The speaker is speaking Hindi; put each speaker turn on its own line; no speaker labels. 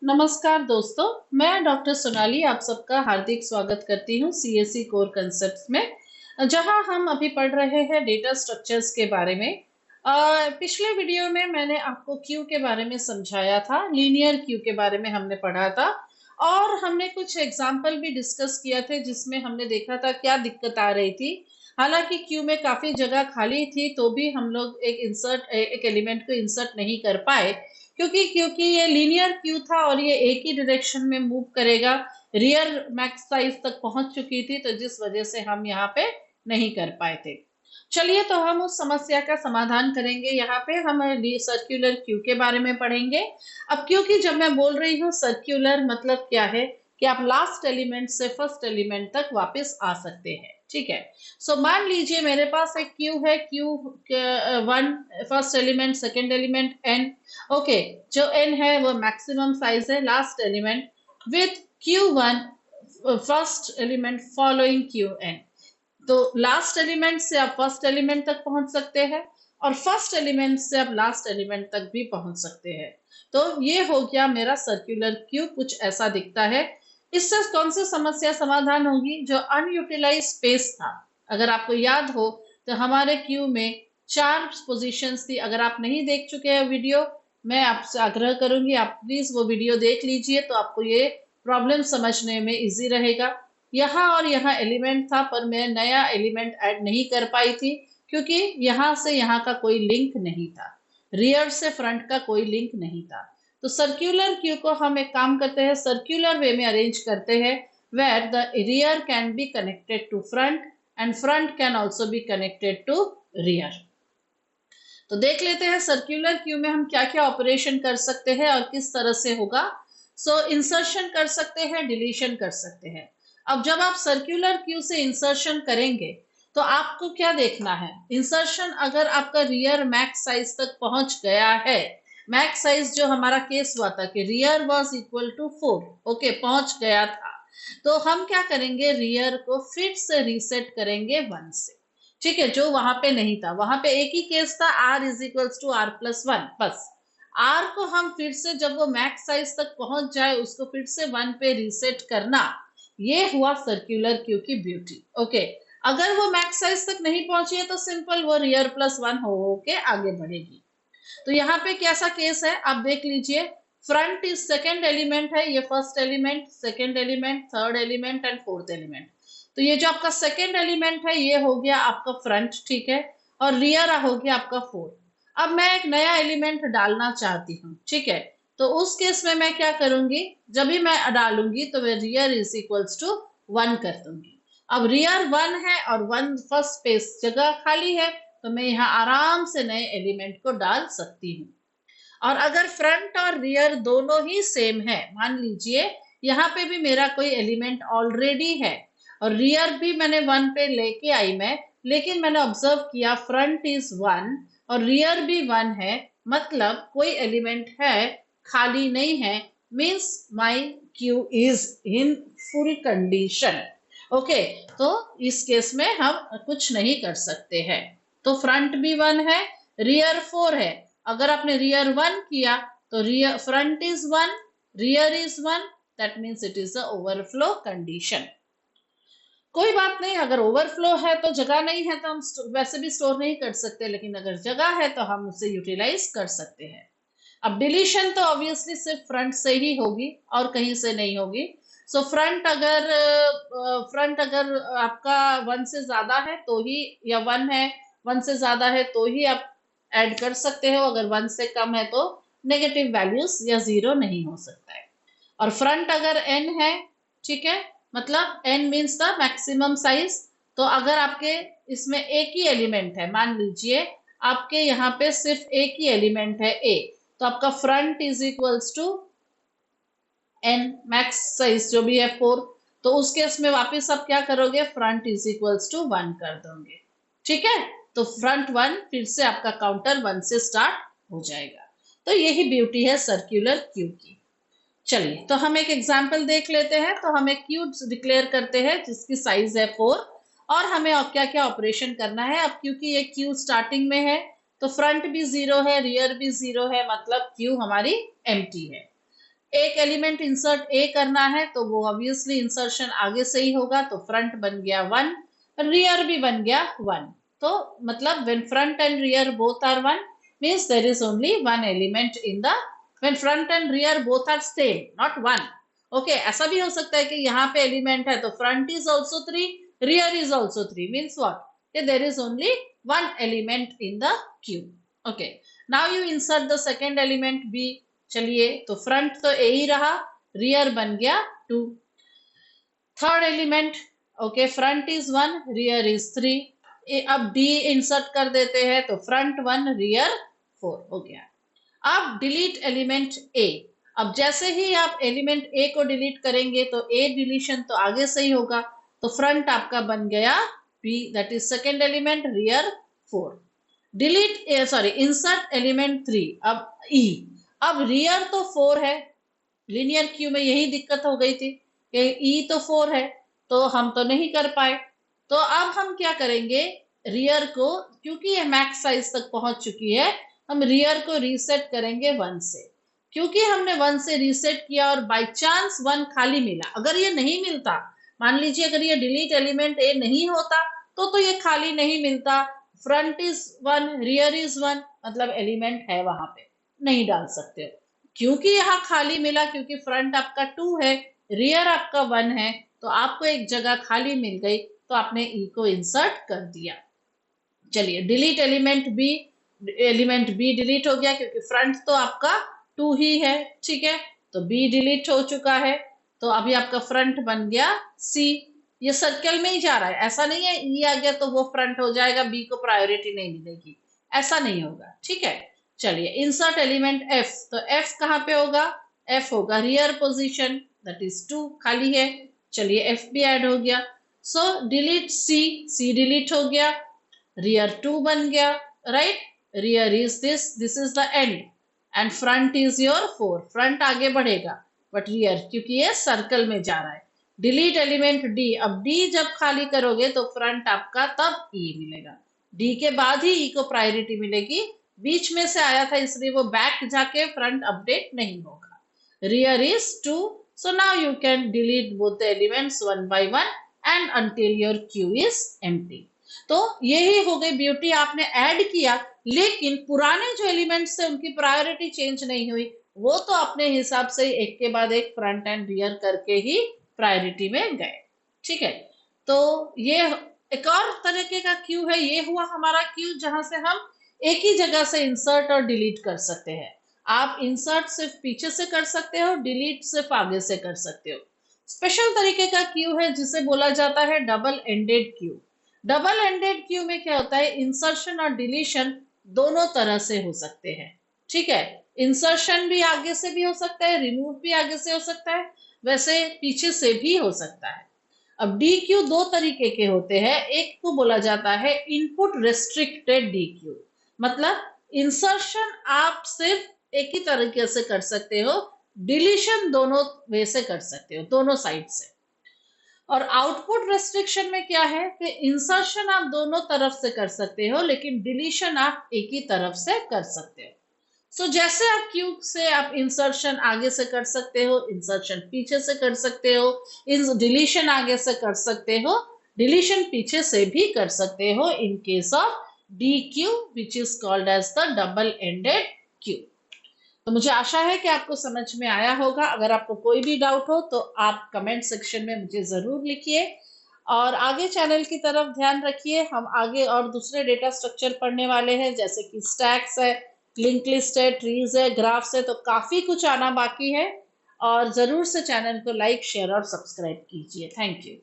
नमस्कार दोस्तों, मैं डॉक्टर सोनाली आप सबका हार्दिक स्वागत करती हूँ सीएससी कोर कंसेप्ट्स में, जहाँ हम अभी पढ़ रहे हैं डेटा स्ट्रक्चर्स के बारे में। पिछले वीडियो में मैंने आपको क्यू के बारे में समझाया था, लीनियर क्यू के बारे में हमने पढ़ा था और हमने कुछ एग्जाम्पल भी डिस्कस किया थे जिसमें हमने देखा था क्या दिक्कत आ रही थी। हालांकि क्यू में काफी जगह खाली थी तो भी हम लोग एक एलिमेंट को इंसर्ट नहीं कर पाए, क्योंकि ये लीनियर क्यू था और ये एक ही डायरेक्शन में मूव करेगा। रियर मैक्स साइज तक पहुंच चुकी थी तो जिस वजह से हम यहाँ पे नहीं कर पाए थे। चलिए तो हम उस समस्या का समाधान करेंगे। यहाँ पे हम सर्क्यूलर क्यू के बारे में पढ़ेंगे। अब क्योंकि जब मैं बोल रही हूँ सर्क्यूलर मतलब क्या है कि आप लास्ट एलिमेंट से फर्स्ट एलिमेंट तक वापस आ सकते हैं। ठीक है, सो मान लीजिए मेरे पास एक क्यू है, Q one, first element, second element, N. Okay, जो n है वो मैक्सिमम साइज है, last element with q1 first element following qn। तो लास्ट एलिमेंट से आप फर्स्ट एलिमेंट तक पहुंच सकते हैं और फर्स्ट एलिमेंट से आप लास्ट एलिमेंट तक भी पहुंच सकते हैं। तो ये हो गया मेरा सर्कुलर क्यू, कुछ ऐसा दिखता है। इससे कौन सी समस्या समाधान होगी? जो अनयूटिलाइज स्पेस था, अगर आपको याद हो तो हमारे क्यू में 4 पोजीशंस थी। अगर आप नहीं देख चुके हैं वीडियो, मैं आपसे आग्रह करूंगी आप प्लीज वो वीडियो देख लीजिए, तो आपको ये प्रॉब्लम समझने में इजी रहेगा। यहाँ और यहाँ एलिमेंट था पर मैं नया एलिमेंट ऐड नहीं कर पाई थी क्योंकि यहाँ से यहाँ का कोई लिंक नहीं था, रियर से फ्रंट का कोई लिंक नहीं था। तो सर्क्यूलर क्यू को हम एक काम करते हैं, सर्क्यूलर वे में अरेंज करते हैं, where the rear can be connected to front and front can also be connected to rear. तो देख लेते हैं सर्क्यूलर क्यू में हम क्या क्या ऑपरेशन कर सकते हैं और किस तरह से होगा। सो इंसर्शन कर सकते हैं, डिलीशन कर सकते हैं। अब जब आप सर्क्यूलर क्यू से इंसर्शन करेंगे तो आपको क्या देखना है? इंसर्शन अगर आपका रियर मैक्स साइज तक पहुंच गया है, मैक्स साइज जो हमारा केस हुआ था कि rear was equal to 4, okay, पहुंच गया था, तो हम क्या करेंगे? रियर को फिर से रीसेट करेंगे 1 से। ठीक है, जो वहां पे नहीं था, वहां पे एक ही केस था, r is equals to R plus 1। बस r को हम फिर से जब वो मैक्स साइज तक पहुंच जाए उसको फिर से 1 पे रीसेट करना, ये हुआ सर्क्यूलर क्यू की ब्यूटी। ओके, अगर वो मैक्स साइज तक नहीं पहुंची है तो सिंपल वो रियर प्लस 1 हो के आगे बढ़ेगी। तो यहाँ पे कैसा केस है आप देख लीजिए। फ्रंट इज सेकेंड एलिमेंट है, ये first element, second element, third element and fourth element. तो ये जो आपका सेकेंड एलिमेंट है ये हो गया आपका फ्रंट, ठीक है, और रियर हो गया आपका फोर्थ। अब मैं एक नया एलिमेंट डालना चाहती हूँ, ठीक है, तो उस केस में मैं क्या करूंगी? जब भी मैं डालूंगी तो मैं रियर इज इक्वल्स टू 1 कर दूंगी। अब रियर 1 है और 1 फर्स्ट स्पेस जगह खाली है, तो मैं यहाँ आराम से नए एलिमेंट को डाल सकती हूँ। और अगर फ्रंट और रियर दोनों ही सेम है, मान लीजिए यहाँ पे भी मेरा कोई एलिमेंट ऑलरेडी है और रियर भी मैंने 1 पे लेके आई मैं, लेकिन मैंने ऑब्जर्व किया फ्रंट इज 1 और रियर भी 1 है, मतलब कोई एलिमेंट है, खाली नहीं है, means my Q is in full condition. Okay, तो इस केस में हम कुछ नहीं कर सकते हैं। तो फ्रंट भी 1 है, रियर 4 है। अगर आपने रियर 1 किया तो rear front is 1, rear is 1, that means it is a overflow condition. कोई बात नहीं, अगर ओवरफ्लो है तो जगह नहीं है तो हम वैसे भी स्टोर नहीं कर सकते, लेकिन अगर जगह है तो हम उसे यूटिलाइज कर सकते हैं। अब डिलीशन तो ऑब्वियसली सिर्फ फ्रंट से ही होगी और कहीं से नहीं होगी। सो फ्रंट अगर आपका 1 से ज्यादा है तो ही, या 1 है 1 से ज्यादा है तो ही आप ऐड कर सकते हो, अगर 1 से कम है तो नेगेटिव वैल्यूज या 0 नहीं हो सकता है। और फ्रंट अगर n है, ठीक है, मतलब n means the maximum size, तो अगर आपके इसमें एक ही एलिमेंट है, मान लीजिए आपके यहाँ पे सिर्फ एक ही एलिमेंट है a, तो आपका front is equals to n, max size जो भी है 4, तो उस केस में वापस आप क्या करोगे? फ्रंट इज इक्वल्स टू 1 कर दोगे, ठीक है। तो फ्रंट 1, फिर से आपका काउंटर 1 से स्टार्ट हो जाएगा। तो यही ब्यूटी है सर्क्यूलर क्यू की। चलिए तो हम एक एग्जाम्पल देख लेते हैं। तो हम एक क्यू डिक्लेयर करते हैं जिसकी साइज है 4 और हमें क्या क्या ऑपरेशन करना है। अब क्योंकि ये क्यू स्टार्टिंग में है तो फ्रंट भी 0 है, रियर भी 0 है, मतलब क्यू हमारी एम्प्टी है। एक एलिमेंट इंसर्ट ए करना है तो वो ऑब्वियसली इंसर्शन आगे से ही होगा, तो फ्रंट बन गया 1, रियर भी बन गया 1। तो मतलब when front and rear both are 1 means there is only one element in the, when front and rear both are same, not 1. Okay ऐसा भी हो सकता है कि यहाँ पे एलिमेंट है तो front is also 3, rear is also 3, means what, there is only one element in the queue. Okay now you insert the second element B. चलिए तो फ्रंट तो ए ही रहा, रियर बन गया 2। Third element, okay front is 1, rear is 3। अब डी इंसर्ट कर देते हैं तो फ्रंट 1, रियर 4 हो गया। अब डिलीट एलिमेंट ए। अब जैसे ही आप एलिमेंट ए को डिलीट करेंगे तो ए डिलीशन तो आगे से ही होगा, तो फ्रंट आपका बन गया B, that is second element, rear 4। Delete sorry insert element 3, अब ई। अब रियर तो 4 है, लिनियर क्यू में यही दिक्कत हो गई थी कि ई तो 4 है तो हम तो नहीं कर पाए। तो अब हम क्या करेंगे, रियर को, क्योंकि ये मैक्स साइज तक पहुंच चुकी है, हम रियर को रीसेट करेंगे 1 से। क्योंकि हमने 1 से रीसेट किया और बाय चांस 1 खाली मिला, अगर ये नहीं मिलता, मान लीजिए अगर ये डिलीट एलिमेंट ए नहीं होता तो ये खाली नहीं मिलता, फ्रंट इज 1, रियर इज 1, मतलब एलिमेंट है वहां पे, नहीं डाल सकते हो। क्योंकि यहाँ खाली मिला, क्योंकि फ्रंट आपका 2 है, रियर आपका 1 है, तो आपको एक जगह खाली मिल गई, तो आपने ई को इंसर्ट कर दिया। चलिए delete element B, element B delete हो गया क्योंकि फ्रंट तो आपका 2 ही है, ठीक है, तो बी डिलीट हो चुका है। तो अभी आपका फ्रंट बन गया सी। ये सर्कल में ही जा रहा है, ऐसा नहीं है ई आ गया तो वो फ्रंट हो जाएगा, बी को प्रायोरिटी नहीं मिलेगी, ऐसा नहीं होगा, ठीक है। चलिए इंसर्ट एलिमेंट एफ, तो एफ कहाँ पे होगा, एफ होगा रियर पोजीशन, दैट इज 2 खाली है। चलिए एफ भी ऐड हो गया। सो डिलीट सी, सी डिलीट हो गया, रियर 2 बन गया, right, rear is this is the end, and front is your 4, front आगे बढ़ेगा बट रियर क्योंकि ये सर्कल में जा रहा है। डिलीट एलिमेंट डी, अब डी जब खाली करोगे तो फ्रंट आपका तब ई मिलेगा, डी के बाद ही ई को प्रायोरिटी मिलेगी, बीच में से आया था इसलिए वो बैक जाके फ्रंट अपडेट नहीं होगा। Rear is 2, so now you can delete both the elements one by one and until your queue is empty। तो यही हो गई ब्यूटी, आपने ऐड किया लेकिन पुराने जो एलिमेंट्स थे उनकी प्रायोरिटी चेंज नहीं हुई, वो तो अपने हिसाब से एक के बाद एक फ्रंट एंड रियर करके ही प्रायोरिटी में गए, ठीक है। तो ये एक और तरीके का क्यू है, ये हुआ हमारा क्यू जहां से हम एक ही जगह से इंसर्ट और डिलीट कर सकते हैं। आप इंसर्ट सिर्फ पीछे से कर सकते हो, डिलीट सिर्फ आगे से कर सकते हो। स्पेशल तरीके का क्यू है जिसे बोला जाता है double ended Q. Double ended Q में क्या होता है, इंसर्शन और डिलीशन दोनों तरह से हो सकते हैं, ठीक है। इंसर्शन भी आगे से भी हो सकता है, रिमूव भी आगे से हो सकता है, वैसे पीछे से भी हो सकता है। अब डी क्यू दो तरीके के होते हैं, एक को बोला जाता है इनपुट रेस्ट्रिक्टेड डी क्यू, मतलब इंसर्शन आप सिर्फ एक ही तरीके से कर सकते हो, डिलीशन दोनों वे से कर सकते हो, दोनों साइड से। और आउटपुट रेस्ट्रिक्शन में क्या है कि इंसर्शन आप दोनों तरफ से कर सकते हो लेकिन डिलीशन आप एक ही तरफ से कर सकते हो। सो जैसे आप क्यूब से आप इंसर्शन आगे से कर सकते हो, इंसर्शन पीछे से कर सकते हो, डिलीशन आगे से कर सकते हो, डिलीशन पीछे से भी कर सकते हो in case of D Q which is called as the double ended queue. तो मुझे आशा है कि आपको समझ में आया होगा। अगर आपको कोई भी डाउट हो तो आप कमेंट सेक्शन में मुझे जरूर लिखिए और आगे चैनल की तरफ ध्यान रखिए। हम आगे और दूसरे डेटा स्ट्रक्चर पढ़ने वाले हैं जैसे कि स्टैक्स है, लिंक लिस्ट है, ट्रीज है, ग्राफ्स है, तो काफी कुछ आना बाकी है और जरूर से चैनल को लाइक, शेयर और सब्सक्राइब कीजिए। Thank you.